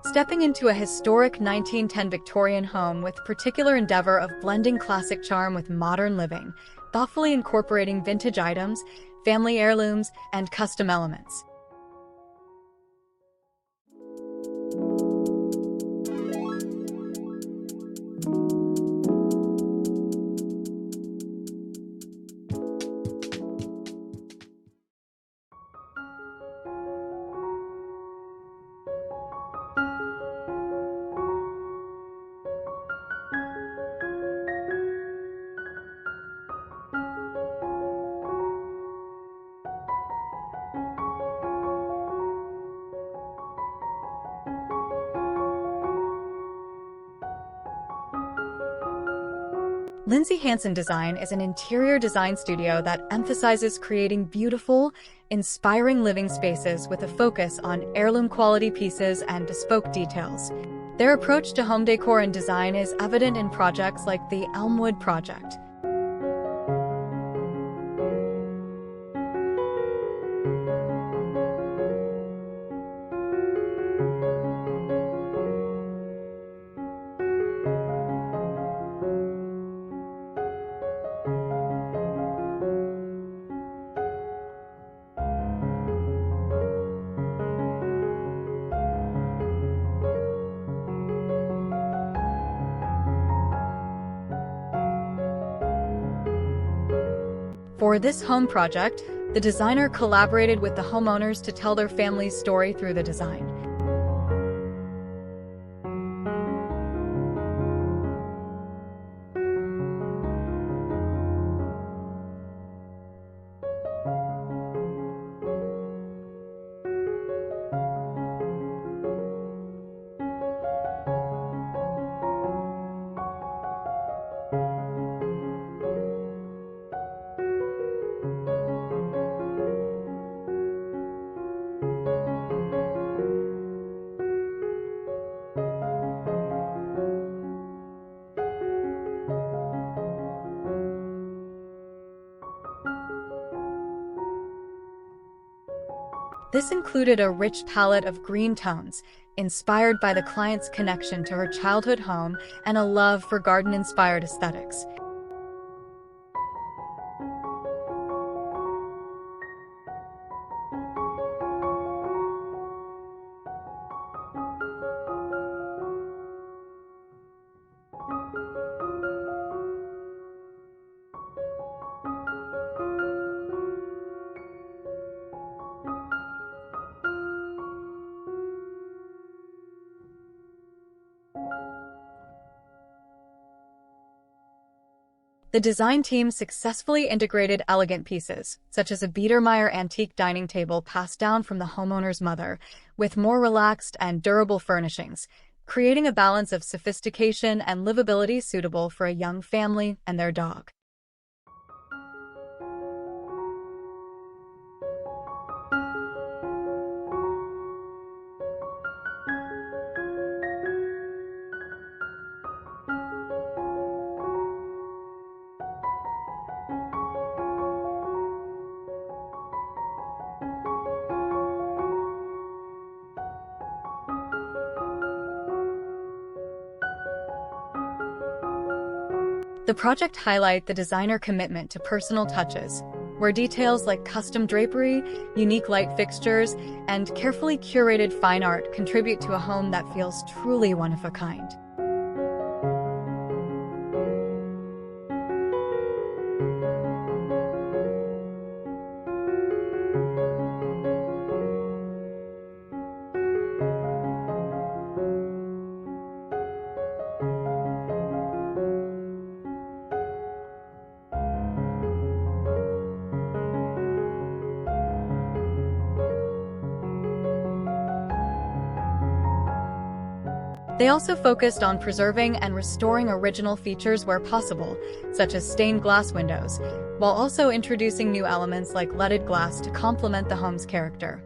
Stepping into a historic 1910 Victorian home with particular endeavor of blending classic charm with modern living, thoughtfully incorporating vintage items, family heirlooms, and custom elements. Lindsey Hanson Design is an interior design studio that emphasizes creating beautiful, inspiring living spaces with a focus on heirloom-quality pieces and bespoke details. Their approach to home decor and design is evident in projects like the Elmwood project. For this home project, the designer collaborated with the homeowners to tell their family's story through the design. This included a rich palette of green tones, inspired by the client's connection to her childhood home and a love for garden-inspired aesthetics. The design team successfully integrated elegant pieces, such as a Biedermeier antique dining table passed down from the homeowner's mother, with more relaxed and durable furnishings, creating a balance of sophistication and livability suitable for a young family and their dog. The project highlights the designer commitment to personal touches, where details like custom drapery, unique light fixtures, and carefully curated fine art contribute to a home that feels truly one of a kind. They also focused on preserving and restoring original features where possible, such as stained glass windows, while also introducing new elements like leaded glass to complement the home's character.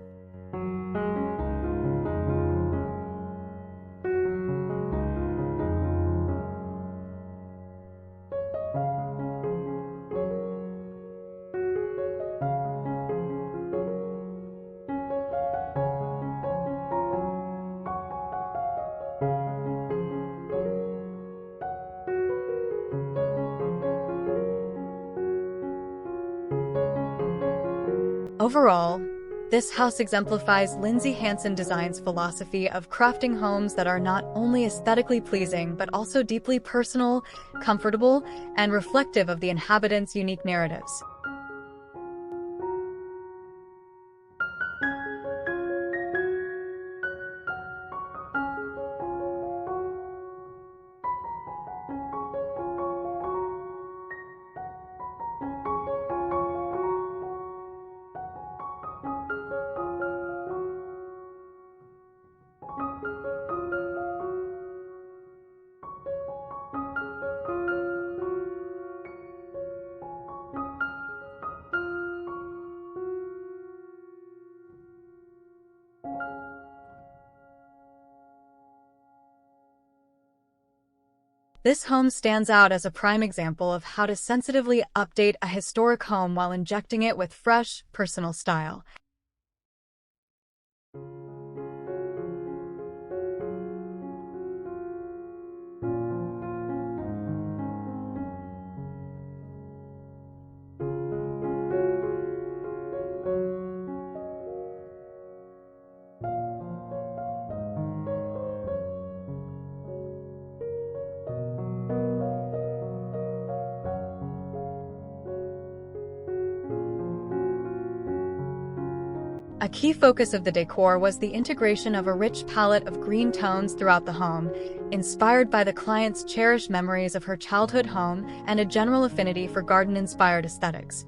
Overall, this house exemplifies Lindsey Hanson Design's philosophy of crafting homes that are not only aesthetically pleasing but also deeply personal, comfortable, and reflective of the inhabitants' unique narratives. This home stands out as a prime example of how to sensitively update a historic home while injecting it with fresh, personal style. A key focus of the decor was the integration of a rich palette of green tones throughout the home, inspired by the client's cherished memories of her childhood home and a general affinity for garden-inspired aesthetics.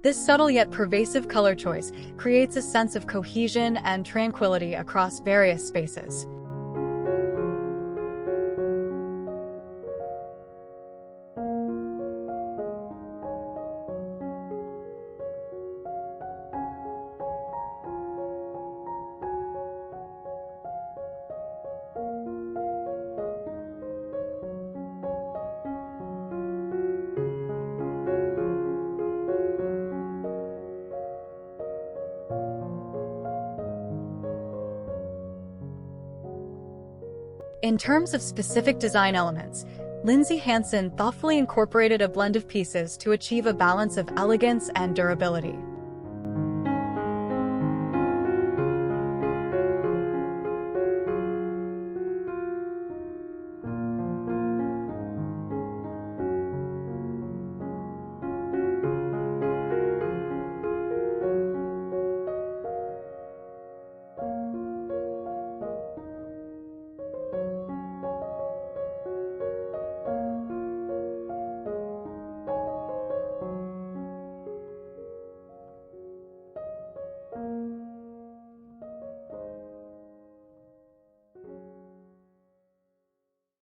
This subtle yet pervasive color choice creates a sense of cohesion and tranquility across various spaces. In terms of specific design elements, Lindsey Hanson thoughtfully incorporated a blend of pieces to achieve a balance of elegance and durability.